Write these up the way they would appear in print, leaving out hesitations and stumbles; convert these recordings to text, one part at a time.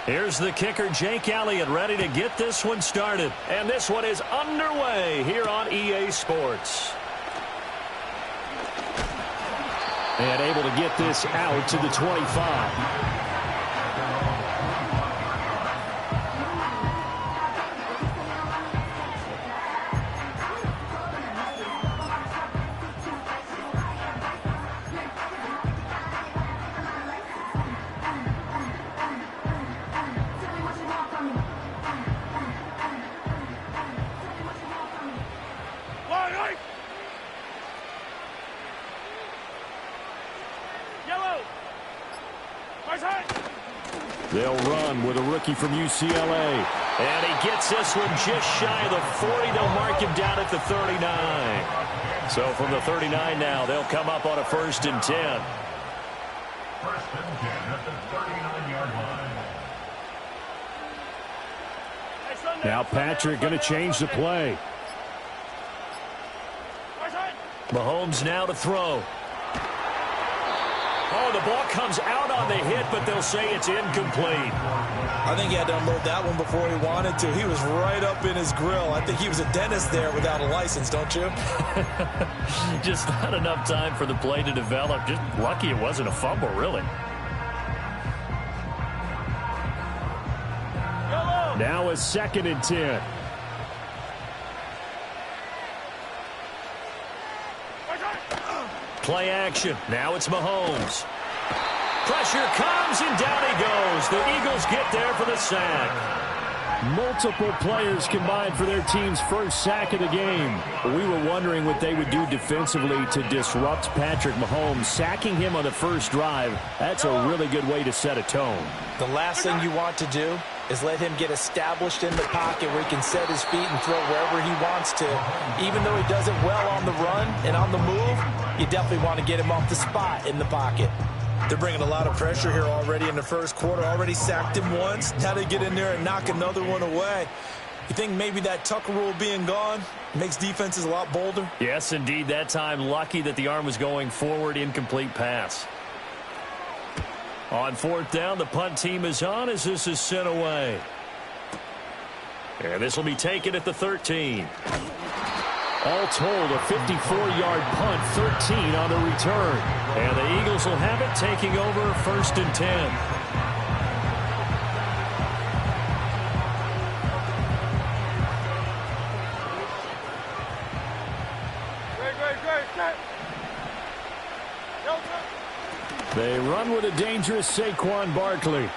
Here's the kicker, Jake Elliott, ready to get this one started. And this one is underway here on EA Sports. And able to get this out to the 25. They'll run with a rookie from UCLA. And he gets this one just shy of the 40. They'll mark him down at the 39. So from the 39 now, they'll come up on a 1st and 10. First and 10 at the 39-yard line. Now Patrick going to change the play. Mahomes now to throw. Oh, the ball comes out on the hit, but they'll say it's incomplete. I think he had to unload that one before he wanted to. He was right up in his grill. I think he was a dentist there without a license, don't you? Just not enough time for the play to develop. Just lucky it wasn't a fumble, really. Now a 2nd and 10. Play action. Now it's Mahomes. Pressure comes, and down he goes. The Eagles get there for the sack. Multiple players combined for their team's first sack of the game. We were wondering what they would do defensively to disrupt Patrick Mahomes. Sacking him on the first drive, that's a really good way to set a tone. The last thing you want to do is let him get established in the pocket where he can set his feet and throw wherever he wants to. Even though he does it well on the run and on the move, you definitely want to get him off the spot in the pocket. They're bringing a lot of pressure here already in the first quarter. Already sacked him once. Now they get in there and knock another one away. You think maybe that Tucker rule being gone makes defenses a lot bolder? Yes, indeed. That time, lucky that the arm was going forward. Incomplete pass. On 4th down, the punt team is on as this is sent away. And this will be taken at the 13. All told, a 54-yard punt, 13 on the return. And the Eagles will have it, taking over 1st and 10. They run with a dangerous Saquon Barkley.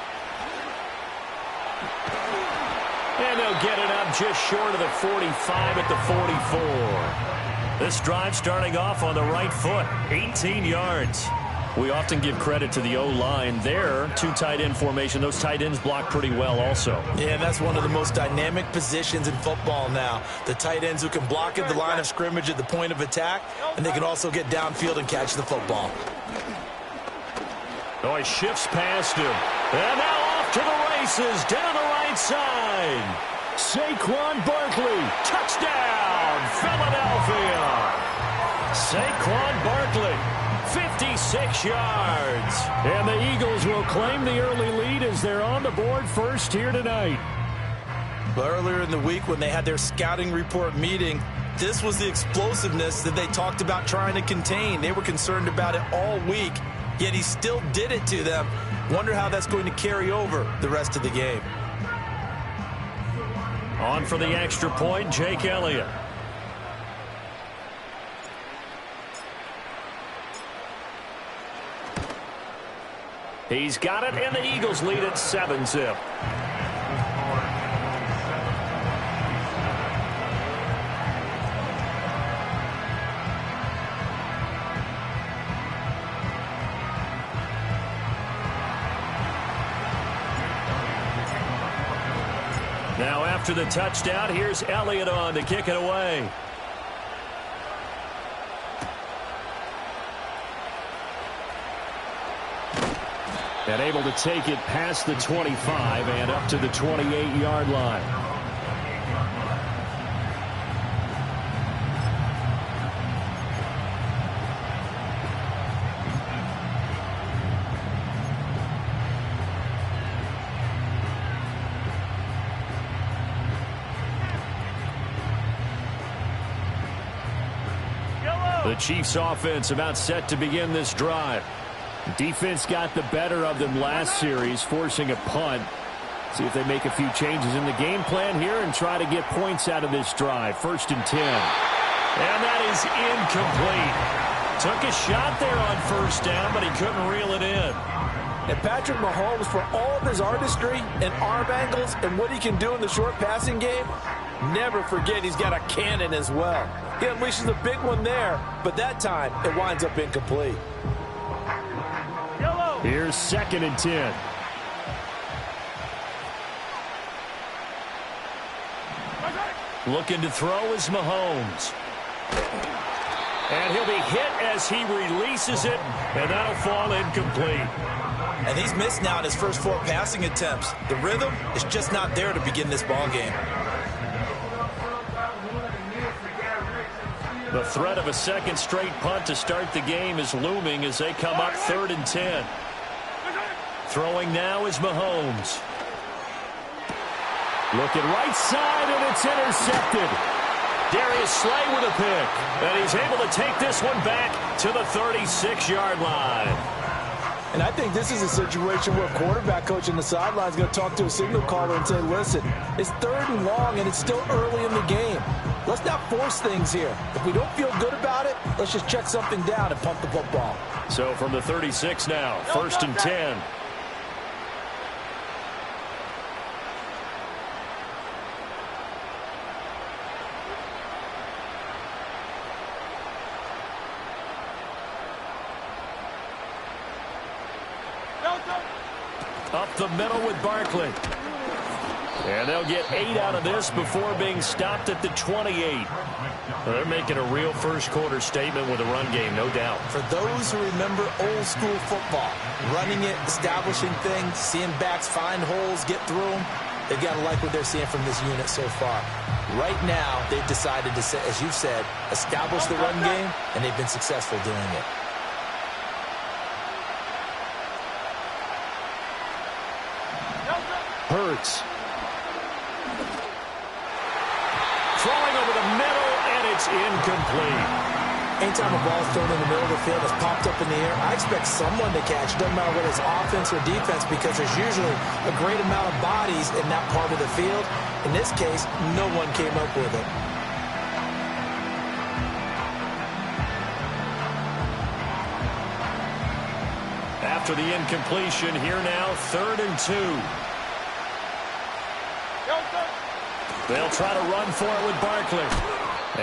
And they'll get it up just short of the 45 at the 44. This drive starting off on the right foot, 18 yards. We often give credit to the O-line there. 2 tight end formation. Those tight ends block pretty well also. Yeah, that's one of the most dynamic positions in football now. The tight ends who can block at the line of scrimmage at the point of attack, and they can also get downfield and catch the football. Oh, he shifts past him. And now off to the races, down the right side. Saquon Barkley. Touchdown, Philadelphia. Saquon Barkley, 56 yards. And the Eagles will claim the early lead as they're on the board first here tonight. Well, earlier in the week when they had their scouting report meeting, this was the explosiveness that they talked about trying to contain. They were concerned about it all week, yet he still did it to them. Wonder how that's going to carry over the rest of the game. On for the extra point, Jake Elliott. He's got it, and the Eagles lead at 7-zip. Now after the touchdown, here's Elliott on to kick it away. And able to take it past the 25 and up to the 28-yard line. The Chiefs offense about set to begin this drive. Defense got the better of them last series, forcing a punt. See if they make a few changes in the game plan here and try to get points out of this drive. 1st and 10. And that is incomplete. Took a shot there on 1st down, but he couldn't reel it in. And Patrick Mahomes, for all of his artistry and arm angles and what he can do in the short passing game, never forget he's got a cannon as well. He unleashes a big one there, but that time it winds up incomplete. Here's 2nd and 10. Looking to throw is Mahomes. And he'll be hit as he releases it, and that'll fall incomplete. And he's missed now in his first 4 passing attempts. The rhythm is just not there to begin this ball game. The threat of a second straight punt to start the game is looming as they come up 3rd and 10. Throwing now is Mahomes. Looking right side, and it's intercepted. Darius Slay with a pick. And he's able to take this one back to the 36-yard line. And I think this is a situation where a quarterback coach on the sideline is going to talk to a signal caller and say, listen, it's 3rd and long, and it's still early in the game. Let's not force things here. If we don't feel good about it, let's just check something down and punt the football. So from the 36 now, 1st and 10. Up the middle with Barkley. And they'll get 8 out of this before being stopped at the 28. Well, they're making a real first-quarter statement with a run game, no doubt. For those who remember old-school football, running it, establishing things, seeing backs find holes, get through them, they've got to like what they're seeing from this unit so far. Right now, they've decided to, as you've said, establish the run game, and they've been successful doing it. Hurts. Throwing over the middle, and it's incomplete. Anytime a ball is thrown in the middle of the field, it's popped up in the air, I expect someone to catch. Doesn't matter whether it's offense or defense, because there's usually a great amount of bodies in that part of the field. In this case, no one came up with it. After the incompletion, here now, 3rd and 2. They'll try to run for it with Barkley.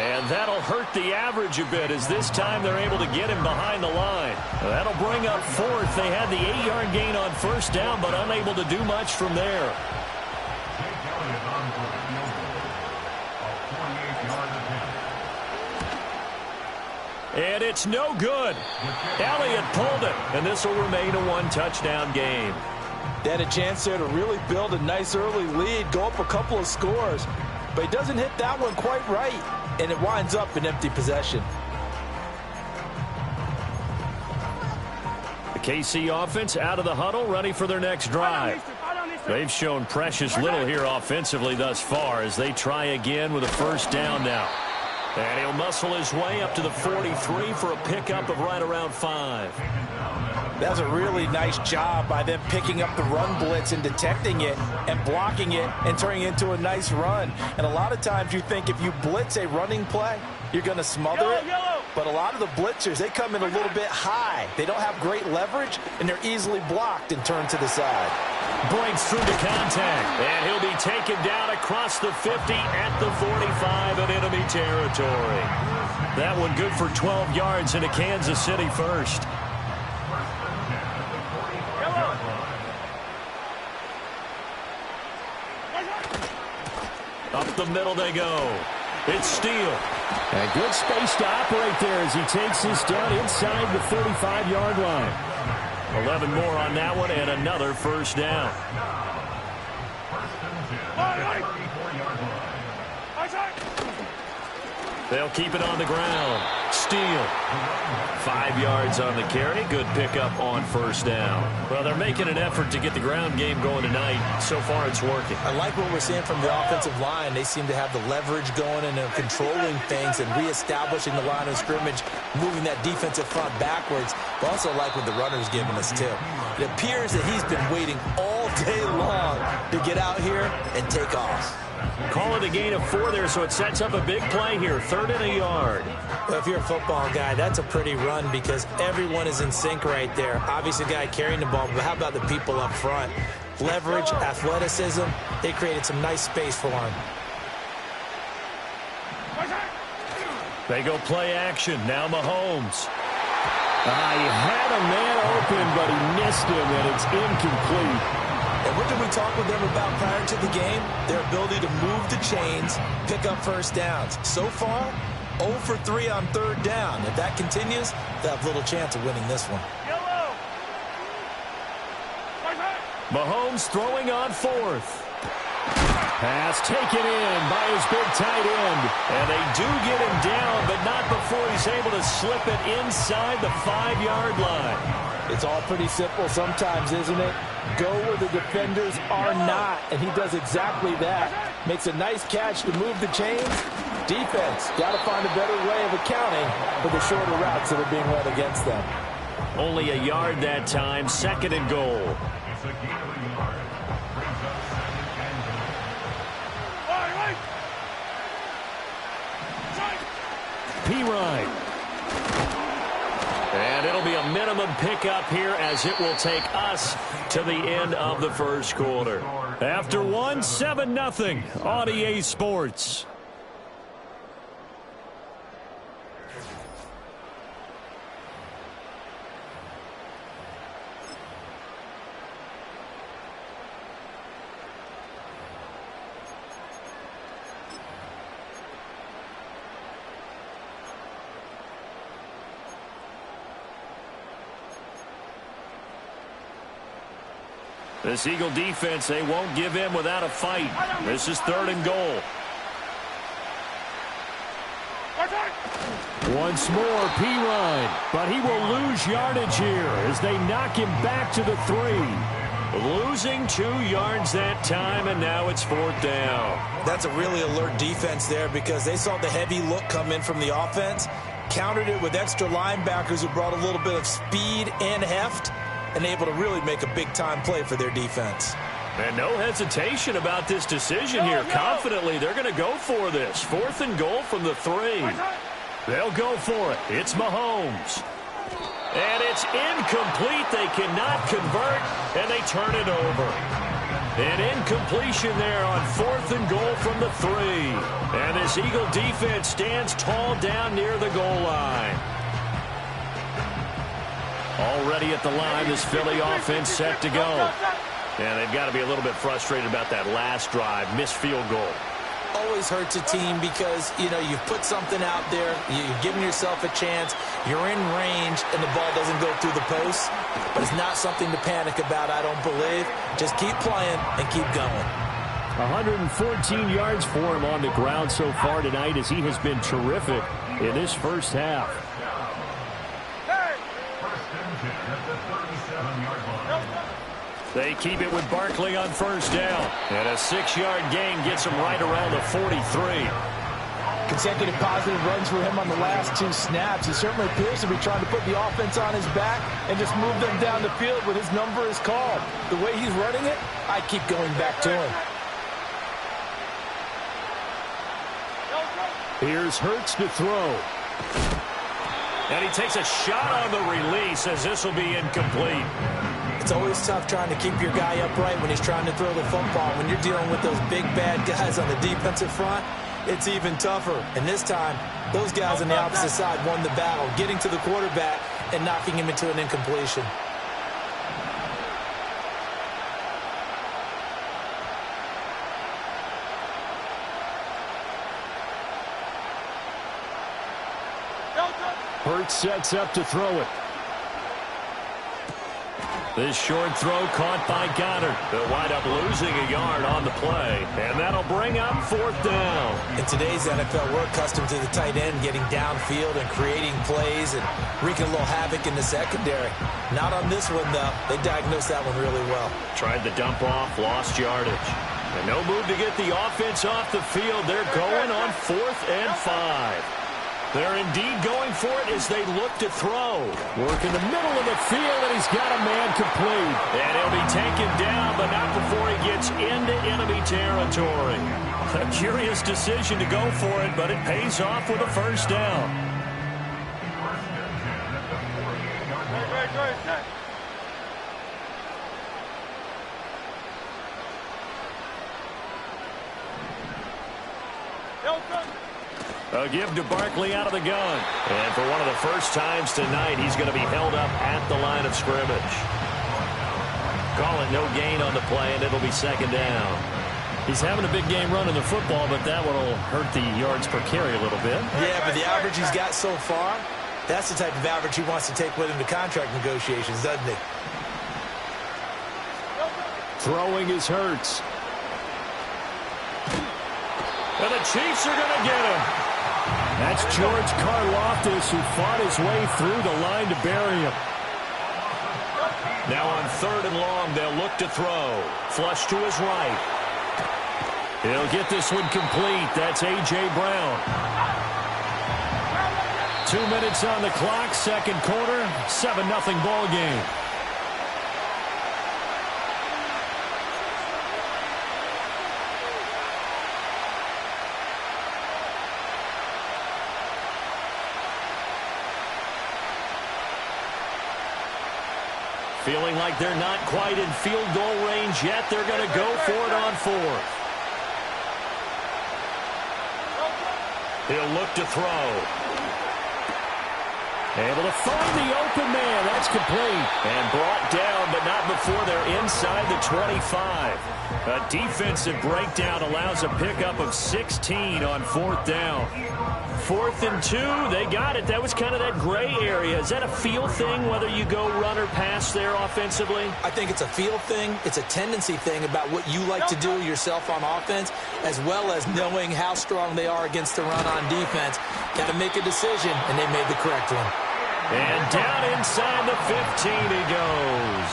And that'll hurt the average a bit, as this time they're able to get him behind the line. That'll bring up 4th. They had the 8-yard gain on 1st down, but unable to do much from there. And it's no good. Elliott pulled it, and this will remain a 1-touchdown game. They had a chance there to really build a nice early lead, go up a couple of scores. But he doesn't hit that one quite right, and it winds up an empty possession. The KC offense out of the huddle, ready for their next drive. They've shown precious little here offensively thus far as they try again with a 1st down now. And he'll muscle his way up to the 43 for a pickup of right around 5. That's a really nice job by them picking up the run blitz and detecting it and blocking it and turning it into a nice run. And a lot of times you think if you blitz a running play, you're going to smother it. But a lot of the blitzers, they come in a little bit high. They don't have great leverage, and they're easily blocked and turned to the side. Breaks through to contact, and he'll be taken down across the 50 at the 45 in enemy territory. That one good for 12 yards into Kansas City first. Up the middle they go. It's Steele. And good space to operate there as he takes this down inside the 35-yard line. 11 more on that one and another 1st down. They'll keep it on the ground. steal. 5 yards on the carry. Good pickup on first down. Well, they're making an effort to get the ground game going tonight. So far, it's working. I like what we're seeing from the offensive line. They seem to have the leverage going and they're controlling things and reestablishing the line of scrimmage, moving that defensive front backwards. But also like what the runner's giving us, too. It appears that he's been waiting all day long to get out here and take off. Call it a gain of 4 there, so it sets up a big play here. 3rd and a yard. Well, if you're a football guy, that's a pretty run because everyone is in sync right there. Obviously, the guy carrying the ball, but how about the people up front? Leverage, athleticism, they created some nice space for him. They go play action. Now Mahomes. He had a man open, but he missed him, and it's incomplete. And what did we talk with them about prior to the game? Their ability to move the chains, pick up first downs. So far, 0 for 3 on 3rd down. If that continues, they'll have little chance of winning this one. Mahomes throwing on 4th. Pass taken in by his big tight end. And they do get him down, but not before he's able to slip it inside the 5-yard line. It's all pretty simple sometimes, isn't it? Go where the defenders are not, and he does exactly that. Makes a nice catch to move the chains. Defense, got to find a better way of accounting for the shorter routes that are being run against them. Only a yard that time, 2nd and goal. P-Ryan. And it'll be a minimum pickup here as it will take us to the end of the first quarter. After 1, 7-0 on EA Sports. This Eagle defense, they won't give in without a fight. This is 3rd and goal. Once more, P-Ryan, but he will lose yardage here as they knock him back to the 3. Losing 2 yards that time, and now it's 4th down. That's a really alert defense there because they saw the heavy look come in from the offense, countered it with extra linebackers who brought a little bit of speed and heft, and able to really make a big-time play for their defense. And no hesitation about this decision here. Confidently, they're going to go for this. 4th and goal from the 3. They'll go for it. It's Mahomes. And it's incomplete. They cannot convert, and they turn it over. An incompletion there on 4th and goal from the 3. And this Eagle defense stands tall down near the goal line. Already at the line, this Philly offense set to go. And they've got to be a little bit frustrated about that last drive, missed field goal. Always hurts a team because, you know, you've put something out there, you've given yourself a chance, you're in range, and the ball doesn't go through the post. But it's not something to panic about, I don't believe. Just keep playing and keep going. 114 yards for him on the ground so far tonight as he has been terrific in this first half. They keep it with Barkley on first down. And a 6-yard gain gets him right around the 43. Consecutive positive runs for him on the last 2 snaps. He certainly appears to be trying to put the offense on his back and just move them down the field when his number is called. The way he's running it, I keep going back to him. Here's Hurts to throw. And he takes a shot on the release as this will be incomplete. It's always tough trying to keep your guy upright when he's trying to throw the football. When you're dealing with those big, bad guys on the defensive front, it's even tougher. And this time, those guys on the opposite side won the battle, getting to the quarterback and knocking him into an incompletion. Hurts sets up to throw it. This short throw caught by Goddard. They'll wind up losing a yard on the play, and that'll bring up 4th down. In today's NFL, we're accustomed to the tight end getting downfield and creating plays and wreaking a little havoc in the secondary. Not on this one, though. They diagnosed that one really well. Tried the dump off, lost yardage. And no move to get the offense off the field. They're going on 4th and 5. They're indeed going for it as they look to throw. Work in the middle of the field, and he's got a man complete. And he'll be taken down, but not before he gets into enemy territory. A curious decision to go for it, but it pays off with a 1st down. A give to Barkley out of the gun. And for one of the first times tonight, he's going to be held up at the line of scrimmage. Call it no gain on the play, and it'll be 2nd down. He's having a big game running the football, but that one will hurt the yards per carry a little bit. Yeah, but the average he's got so far, that's the type of average he wants to take with him to contract negotiations, doesn't he? Throwing is Hurts. And the Chiefs are going to get him. That's George Karlaftis, who fought his way through the line to bury him. Now on 3rd and long, they'll look to throw. Flush to his right. He'll get this one complete. That's A.J. Brown. 2 minutes on the clock, 2nd quarter, 7-0 ball game. Feeling like they're not quite in field goal range yet. They're going to go for it on 4th. He'll look to throw. Able to find the open man. That's complete. And brought down, but not before they're inside the 25. A defensive breakdown allows a pickup of 16 on 4th down. 4th and 2, they got it. That was kind of that gray area. Is that a feel thing, whether you go run or pass there offensively? I think it's a feel thing. It's a tendency thing about what you like to do yourself on offense, as well as knowing how strong they are against the run on defense. Got to make a decision, and they made the correct one. And down inside the 15 he goes.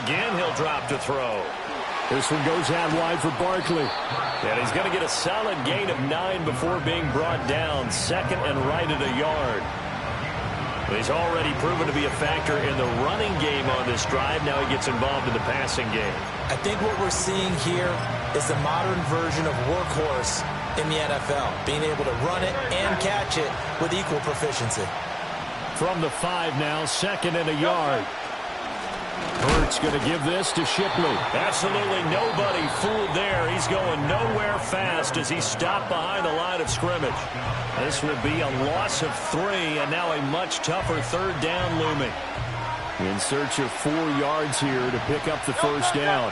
Again, he'll drop to throw. This one goes out wide for Barkley. And he's going to get a solid gain of 9 before being brought down. 2nd and right at a yard. He's already proven to be a factor in the running game on this drive. Now he gets involved in the passing game. I think what we're seeing here is the modern version of workhorse in the NFL, being able to run it and catch it with equal proficiency. From the 5 now, 2nd and a yard. Hurts going to give this to Shipley. Absolutely nobody fooled there. He's going nowhere fast as he stopped behind the line of scrimmage. This will be a loss of 3, and now a much tougher 3rd down looming. In search of 4 yards here to pick up the 1st down.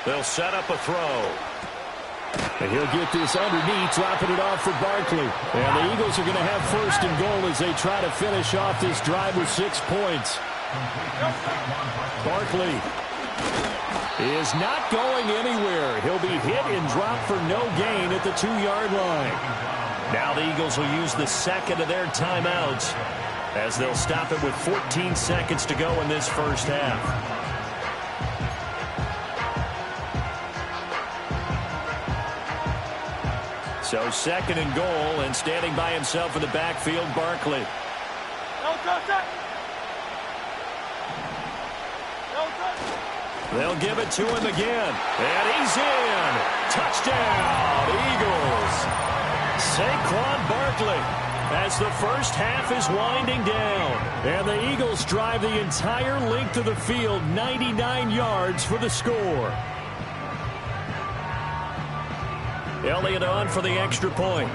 They'll set up a throw. And he'll get this underneath, dropping it off for Barkley. And the Eagles are going to have 1st and goal as they try to finish off this drive with 6 points. Barkley is not going anywhere. He'll be hit and dropped for no gain at the 2-yard line. Now the Eagles will use the 2nd of their timeouts as they'll stop it with 14 seconds to go in this 1st half. So 2nd and goal, and standing by himself in the backfield, Barkley. They'll give it to him again. And he's in. Touchdown, Eagles. Saquon Barkley as the 1st half is winding down. And the Eagles drive the entire length of the field, 99 yards for the score. Elliott on for the extra point.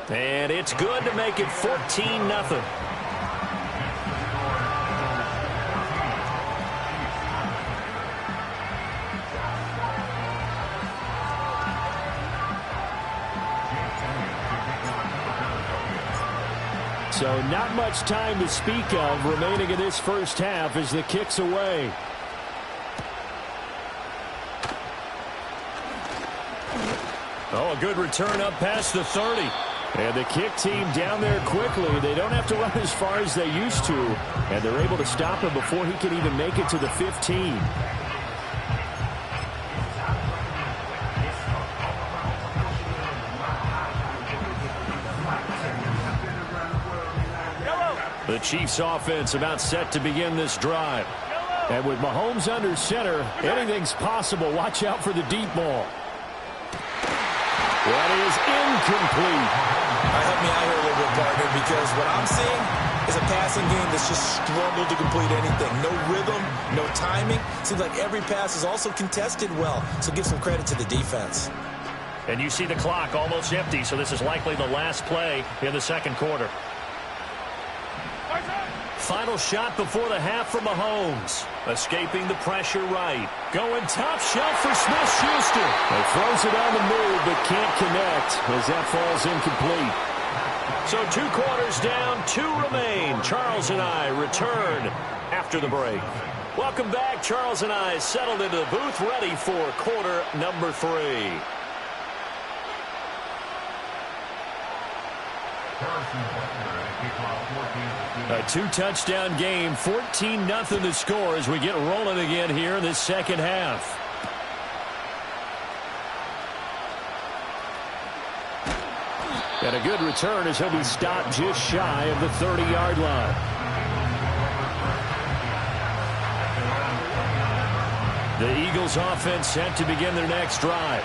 And it's good to make it 14-0. So not much time to speak of remaining in this first half as the kick's away. Oh, a good return up past the 30. And the kick team down there quickly. They don't have to run as far as they used to. And they're able to stop him before he can even make it to the 15. The Chiefs offense about set to begin this drive. And with Mahomes under center, anything's possible. Watch out for the deep ball. That is incomplete. Help me out here a little bit, partner, because what I'm seeing is a passing game that's just struggled to complete anything. No rhythm, no timing. Seems like every pass is also contested well, so give some credit to the defense. And you see the clock almost empty, so this is likely the last play in the second quarter. Final shot before the half for Mahomes. Escaping the pressure right. Going top shelf for Smith-Schuster. He throws it on the move but can't connect as that falls incomplete. So 2 quarters down, 2 remain. Charles and I return after the break. Welcome back. Charles and I settled into the booth ready for quarter number 3. A 2-touchdown game, 14-0 to score as we get rolling again here in this second half. And a good return as he'll be stopped just shy of the 30-yard line. The Eagles offense set to begin their next drive.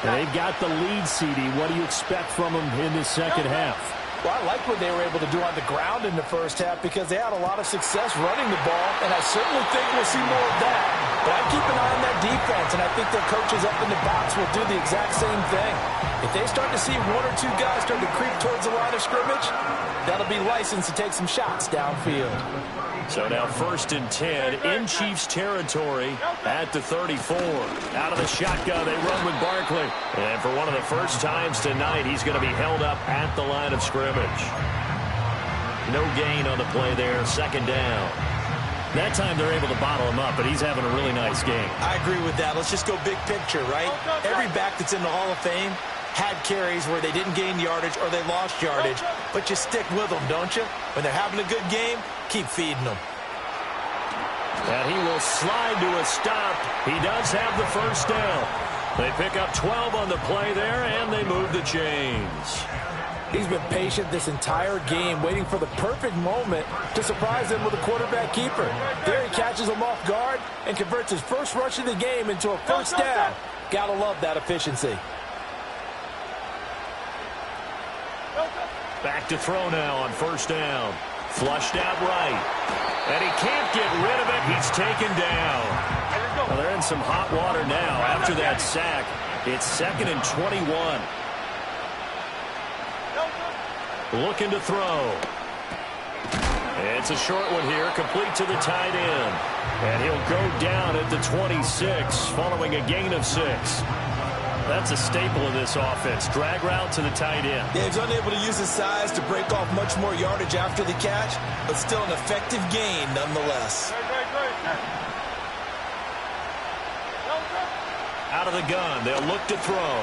And they've got the lead, CD. What do you expect from them in this second half? Well, I like what they were able to do on the ground in the first half because they had a lot of success running the ball, and I certainly think we'll see more of that. But I keep an eye on that defense, and I think their coaches up in the box will do the exact same thing. If they start to see 1 or 2 guys start to creep towards the line of scrimmage, that'll be licensed to take some shots downfield. So now 1st and 10 in Chiefs territory at the 34. Out of the shotgun, they run with Barkley. And for one of the first times tonight, he's going to be held up at the line of scrimmage. No gain on the play there, 2nd down. That time they're able to bottle him up, but he's having a really nice game. I agree with that. Let's just go big picture, right? Every back that's in the Hall of Fame had carries where they didn't gain yardage or they lost yardage, but you stick with them, don't you? When they're having a good game, keep feeding them. And he will slide to a stop. He does have the first down. They pick up 12 on the play there, and they move the chains. He's been patient this entire game, waiting for the perfect moment to surprise them with a quarterback keeper. There he catches him off guard and converts his first rush of the game into a first down. Gotta love that efficiency. Back to throw now on 1st down. Flushed out right. And he can't get rid of it. He's taken down. Well, they're in some hot water now after that sack. It's 2nd and 21. Looking to throw. It's a short one here, complete to the tight end. And he'll go down at the 26 following a gain of 6. That's a staple of this offense. Drag route to the tight end. Yeah, he's unable to use his size to break off much more yardage after the catch, but still an effective gain nonetheless. Out of the gun, they'll look to throw.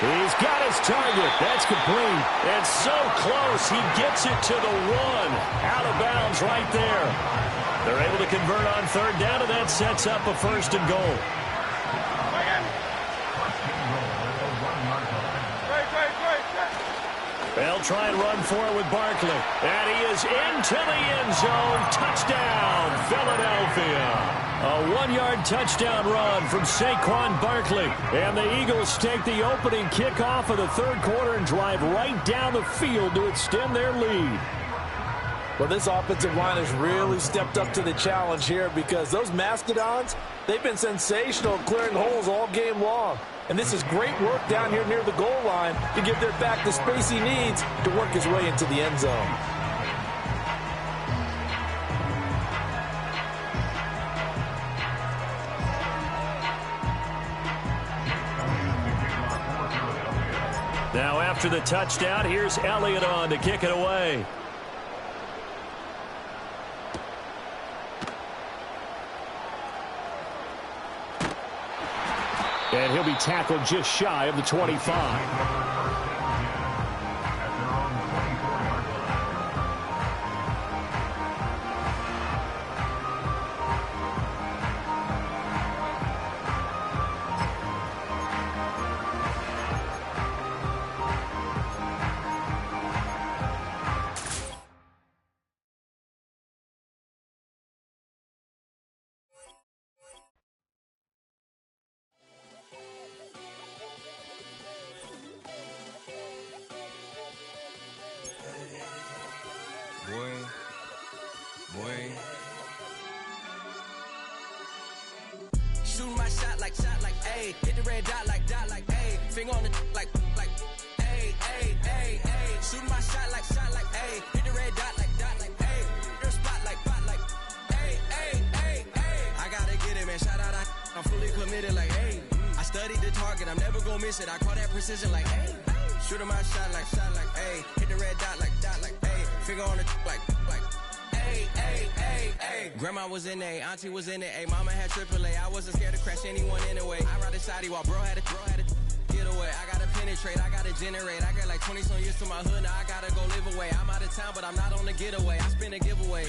He's got his target. That's complete. And so close, he gets it to the 1. Out of bounds right there. They're able to convert on 3rd down, and that sets up a 1st and goal. They'll try and run for it with Barkley. And he is into the end zone. Touchdown, Philadelphia. A 1-yard touchdown run from Saquon Barkley. And the Eagles take the opening kickoff of the 3rd quarter and drive right down the field to extend their lead. Well, this offensive line has really stepped up to the challenge here because those Mastodons, they've been sensational clearing holes all game long. And this is great work down here near the goal line to give their back the space he needs to work his way into the end zone. Now after the touchdown, here's Elliott on to kick it away. And he'll be tackled just shy of the 25. Shooting my shot like, ayy. Hit the red dot like, ayy. Finger on the like, ayy, ayy, ayy, ayy. Shooting my shot like, ayy. Hit the red dot like, ayy. Your spot like, ayy, ayy, ayy, ayy. I gotta get it, man. Shout out, I'm fully committed like, ayy. I studied the target, I'm never gonna miss it. I call that precision like, ayy. Shooting my shot like, ayy. Hit the red dot like, ayy. Finger on the like, ayy, ayy, ayy, ayy. Grandma was in A, auntie was in it, ayy. Mama had AAA, I wasn't scared to crash anyone anyway. I ride a shoddy while bro had a get away. I gotta penetrate, I gotta generate. I got like 20-some years to my hood, now I gotta go live away. I'm out of town, but I'm not on the getaway. I spin a giveaway.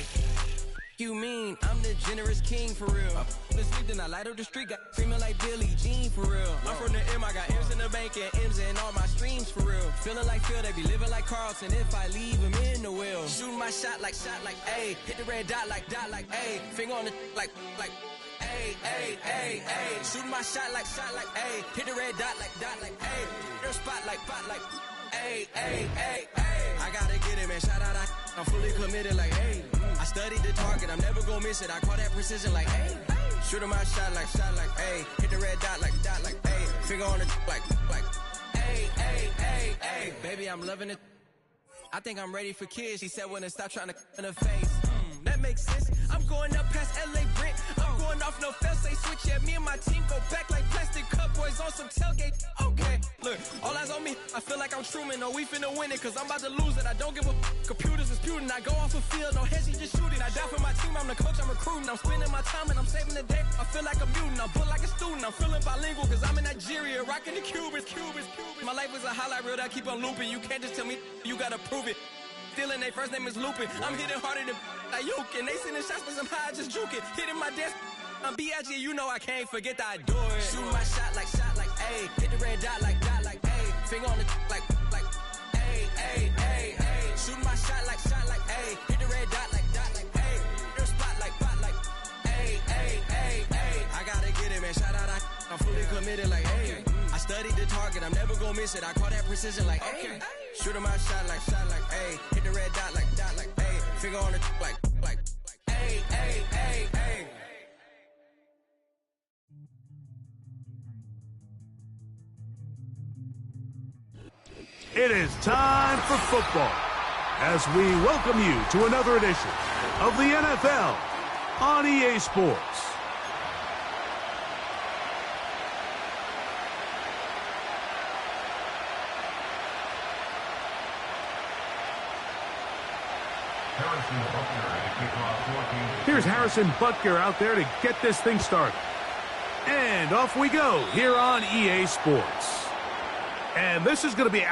You mean I'm the generous king for real? Been sleep, then I light up the street, got screaming like Billie Jean for real. I'm from the M, I got M's in the bank and M's in all my streams for real. Feeling like Phil, they be living like Carlton if I leave him in the wheel. Shooting my shot like, ayy. Hit the red dot like, ayy. Finger on the like, ayy, ayy, ayy, ayy. Shooting my shot like, ayy. Hit the red dot like, ayy. Your spot like, ayy, ayy, ayy, ayy. I gotta get it, man. Shout out, I'm fully committed like, ayy. I studied the target, I'm never gonna miss it. I call that precision like, ayy. Shooting my shot like, ayy. Hit the red dot like, ayy. Finger on the like, ayy, ayy, ayy, ayy. Baby, I'm loving it. I think I'm ready for kids. She said when to stop trying to in her face. That makes sense. I'm going up past LA Brent. I'm going off no fail, say switch. Yeah, me and my team go back like plastic cup boys on some tailgate. Okay, look, all eyes on me. I feel like I'm Truman. No, we finna win it, cause I'm about to lose it. I don't give a computers is putin'. I go off a field, no heads, just shoot it. I die for my team, I'm the coach, I'm recruiting. I'm spending my time and I'm saving the day. I feel like a mutant, I'm built like a student. I'm feeling bilingual, cause I'm in Nigeria, rocking the Cubans. My life is a highlight reel that keep on looping. You can't just tell me, you gotta prove it. Stealing, their first name is Lupin. I'm hitting harder than Ayuk, and they sending shots, but somehow I just juke it. Hitting my desk, I'm B.I.G., you know I can't forget that I do it. Shooting my shot like, ayy. Hit the red dot like, ayy. Finger on the like, ayy, ayy, ayy, ayy. Shooting my shot like, ayy. Hit the red dot like, ayy. Your spot like, ayy, ayy, ayy, ayy. I gotta get it, man. Shout out, I'm fully committed like, ayy. I studied the target, I'm never gonna miss it. I call that precision like, ayy. Shooting my shot like, ayy. Hit the red dot like, ayy. Finger on the like, ayy, ayy, ayy, ayy. It is time for football as we welcome you to another edition of the NFL on EA Sports. Here's Harrison Butker out there to get this thing started. And off we go here on EA Sports. And this is going to be...